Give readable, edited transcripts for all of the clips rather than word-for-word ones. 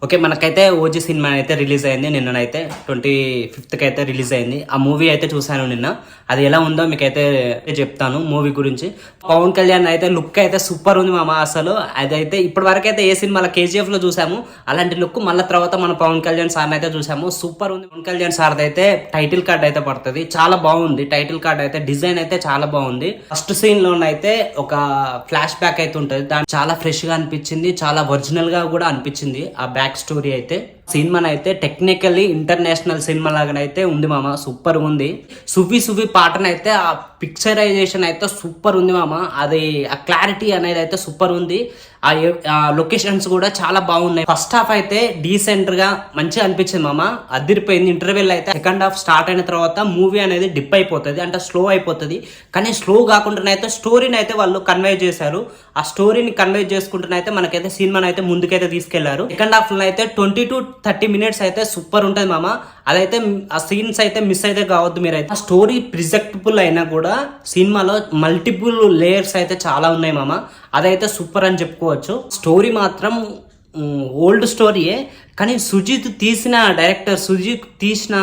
Okay, మనకైతే OG cinema అయితే release అయింది నిన్ననైతే 25th అయితే రిలీజ్ అయింది. ఆ మూవీ అయితే చూశాను నిన్న. అది ఎలా ఉందో మీకైతే చెప్తాను మూవీ గురించి. పవన్ కళ్యాణ్ అయితే లుక్ అయితే సూపర్ ఉంది మామ. అసలు అదైతే ఇప్పటి వరకు అయితే ఏ సినిమాలో KGF లో చూసాము అలాంటి లుక్, మళ్ళీ తర్వాత మన పవన్ కళ్యాణ్ సార్ని అయితే చూసాము. సూపర్ ఉంది. పవన్ కళ్యాణ్ సార్ది అయితే టైటిల్ కార్డ్ అయితే పడుతుంది, చాలా బాగుంది. టైటిల్ కార్డ్ అయితే డిజైన్ అయితే చాలా బాగుంది. ఫస్ట్ సీన్ లోనైతే ఒక ఫ్లాష్ బ్యాక్ అయితే ఉంటుంది, దాని చాలా ఫ్రెష్ గా అనిపించింది, చాలా ఒరిజినల్ గా కూడా అనిపించింది. ఆ బ్యాక్ స్టోరీ అయితే సినిమా అయితే టెక్నికల్లీ ఇంటర్నేషనల్ సినిమా లాగానైతే ఉంది మామ. సూపర్ ఉంది. సువి పాటనైతే ఆ పిక్చరైజేషన్ అయితే సూపర్ ఉంది మామ. అది ఆ క్లారిటీ అనేది అయితే సూపర్ ఉంది. ఆ లొకేషన్స్ కూడా చాలా బాగున్నాయి. ఫస్ట్ హాఫ్ అయితే డీసెంట్ గా మంచిగా అనిపించింది మామ, అదిరిపోయింది. ఇంటర్వెల్ అయితే సెకండ్ హాఫ్ స్టార్ట్ అయిన తర్వాత మూవీ అనేది డిప్ అయిపోతుంది, అంటే స్లో అయిపోతుంది. కానీ స్లో కాకుండానైతే స్టోరీని అయితే వాళ్ళు కన్వే చేశారు. ఆ స్టోరీని కన్వే చేసుకుంటూనైతే మనకైతే సినిమాని అయితే ముందుకైతే తీసుకెళ్లారు. సెకండ్ హాఫ్ లో అయితే 20 to 30 minutes అయితే సూపర్ ఉంటుంది మామ. అదైతే ఆ సీన్స్ అయితే మిస్ అయితే కావద్దు మీరైతే. ఆ స్టోరీ ప్రిజెక్టబుల్ అయినా కూడా సినిమాలో మల్టిపుల్ లేయర్స్ అయితే చాలా ఉన్నాయి మామ. అదైతే సూపర్ అని చెప్పుకోవచ్చు. స్టోరీ మాత్రం ఓల్డ్ స్టోరీయే, కానీ సుజిత్ తీసిన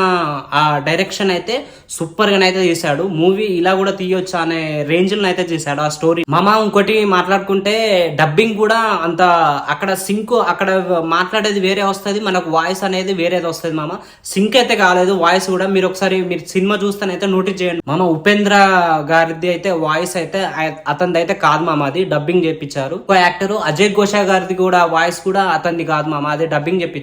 ఆ డైరెక్షన్ అయితే సూపర్ గానైతే తీశాడు. మూవీ ఇలా కూడా తీయొచ్చు అనే రేంజ్ లో అయితే చేశాడు ఆ స్టోరీ మామ. ఇంకోటి మాట్లాడుకుంటే డబ్బింగ్ కూడా అంత, అక్కడ సింక్, అక్కడ మాట్లాడేది వేరే వస్తుంది, మనకు వాయిస్ అనేది వేరేది వస్తుంది మామ. సింక్ అయితే కాలేదు వాయిస్ కూడా. మీరు ఒకసారి మీరు సినిమా చూస్తానైతే నోటీస్ చేయండి మామ. ఉపేంద్ర గారిది అయితే వాయిస్ అయితే అతనిది అయితే కాదు మామ, అది డబ్బింగ్ చేపించారు. ఒక యాక్టర్ అజయ్ ఘోషా గారిది కూడా వాయిస్ కూడా అతనిది కాదు మామ, అది డబ్బింగ్ చేపించారు.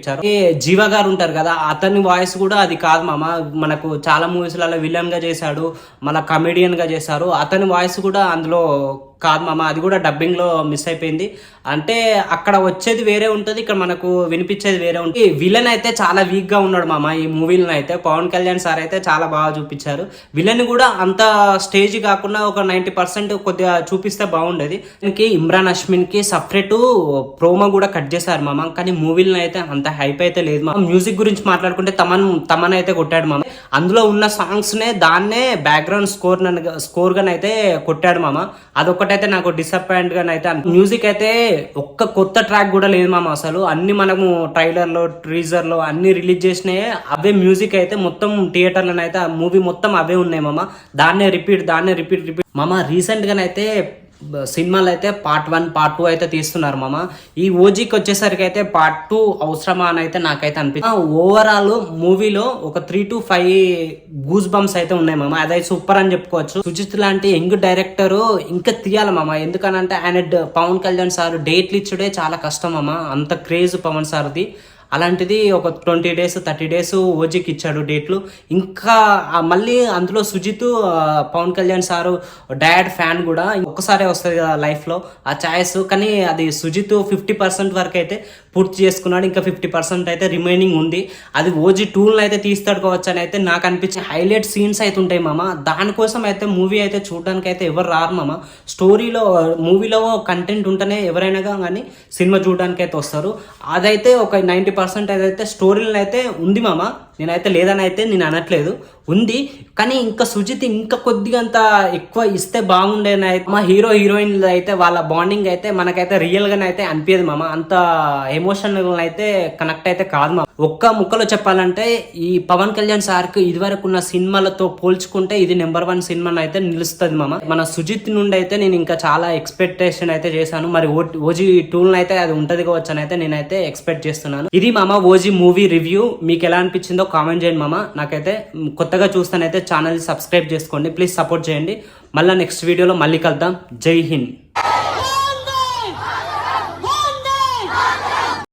జీవ గారు ఉంటారు కదా, అతని వాయిస్ కూడా అది కాదు మామ. మనకు చాలా మూవీస్ లలో విలన్ గా చేశాడు, మన కమెడియన్ గా చేశారు. అతని వాయిస్ కూడా అందులో కాదు మామ, అది కూడా డబ్బింగ్ లో మిస్ అయిపోయింది. అంటే అక్కడ వచ్చేది వేరే ఉంటుంది, ఇక్కడ మనకు వినిపించేది వేరే ఉంటుంది. విలన్ అయితే చాలా వీక్ గా ఉన్నాడు మామ ఈ మూవీలో అయితే. పవన్ కళ్యాణ్ సార్ అయితే చాలా బాగా చూపించారు. విలన్ కూడా అంత స్టేజ్ కాకుండా ఒక 90% కొద్దిగా చూపిస్తే బాగుండేది. దీనికి ఇమ్రాన్ హష్మిన్ కి సపరేట్ ప్రోమో కూడా కట్ చేశారు మామ, కానీ మూవీలో అయితే అంత హైప్ అయితే లేదు మామ. మ్యూజిక్ గురించి మాట్లాడుకుంటే తమన్ అయితే కొట్టాడు మామ. అందులో ఉన్న సాంగ్స్ నే దాన్నే బ్యాక్గ్రౌండ్ స్కోర్ గానైతే కొట్టాడు మామ. అదొకటైతే నాకు డిసప్పాయింట్ గా అయితే. మ్యూజిక్ అయితే ఒక్క కొత్త ట్రాక్ కూడా లేదు మామ. అసలు అన్ని మనము ట్రైలర్ లో, ట్రీజర్ లో అన్ని రిలీజ్ చేసినాయి అవే మ్యూజిక్ అయితే మొత్తం థియేటర్లో అయితే ఆ మూవీ మొత్తం అవే ఉన్నాయి మామ. దాన్నే రిపీట్ మామ. రీసెంట్ గానైతే సినిమాలు అయితే పార్ట్ 1, పార్ట్ 2 అయితే తీస్తున్నారు మామ. ఈ ఓజీకి వచ్చేసరికి అయితే పార్ట్ 2 అవసరమా అని అయితే నాకైతే అనిపిస్తుంది. ఓవరాల్ మూవీలో ఒక 3 to 5 గూస్ బంప్స్ అయితే ఉన్నాయి మామ. అదైతే సూపర్ అని చెప్పుకోవచ్చు. సుజిత్ లాంటి యంగ్ డైరెక్టర్ ఇంకా తీయాలి మామ. ఎందుకనంటే ఆయన పవన్ కళ్యాణ్ సార్ డేట్లు ఇచ్చుడే చాలా కష్టం మామ, అంత క్రేజ్ పవన్ సార్ది. అలాంటిది ఒక 20 days 30 days ఓజీకి ఇచ్చాడు డేట్లు. ఇంకా మళ్ళీ అందులో సుజిత్ పవన్ కళ్యాణ్ సారు డాడ్ ఫ్యాన్ కూడా ఒక్కసారే వస్తుంది కదా లైఫ్లో ఆ ఛాయిస్. కానీ అది సుజిత్ 50% వరకు అయితే పూర్తి చేసుకున్నాడు, ఇంకా 50% అయితే రిమైనింగ్ ఉంది. అది ఓజీ 2 అయితే తీస్తాడు కావచ్చు అని అయితే నాకు అనిపించే. హైలైట్ సీన్స్ అయితే ఉంటాయి మామ. దానికోసం అయితే మూవీ అయితే చూడడానికి అయితే ఎవరు రారు మామ. మూవీలో కంటెంట్ ఉంటేనే ఎవరైనా కానీ సినిమా చూడడానికి అయితే వస్తారు. అదైతే ఒక 90% ఏదైతే స్టోరీలను అయితే ఉంది మామ. నేనైతే లేదని అయితే నేను అనట్లేదు, ఉంది. కానీ ఇంకా సుజిత్ ఇంకా కొద్దిగా అంత ఎక్కువ ఇస్తే బాగుండేనైతే. మా హీరో హీరోయిన్ అయితే వాళ్ళ బాండింగ్ అయితే మనకైతే రియల్ గానే అయితే అనిపించదు మామ. అంత ఎమోషనల్ అయితే కనెక్ట్ అయితే కాదు మామ. ఒక్క ముక్కలో చెప్పాలంటే ఈ పవన్ కళ్యాణ్ సార్కి ఇదివరకు ఉన్న సినిమాలతో పోల్చుకుంటే ఇది నెంబర్ 1 సినిమా అయితే నిలుస్తుంది మామ. మన సుజిత్ నుండి అయితే నేను ఇంకా చాలా ఎక్స్పెక్టేషన్ అయితే చేశాను. మరి ఓజీ 2 అయితే అది ఉంటది కావచ్చు అని అయితే నేనైతే ఎక్స్పెక్ట్ చేస్తున్నాను. ఇది మామ ఓజీ మూవీ రివ్యూ. మీకు ఎలా అనిపించిందో కామెంట్ చేయండి మామ. నాకైతే కొత్తగా చూస్తానైతే ఛానల్ సబ్స్క్రైబ్ చేసుకోండి ప్లీజ్, సపోర్ట్ చేయండి. మళ్ళీ నెక్స్ట్ వీడియోలో మళ్ళీ కలుద్దాం. జై హింద్.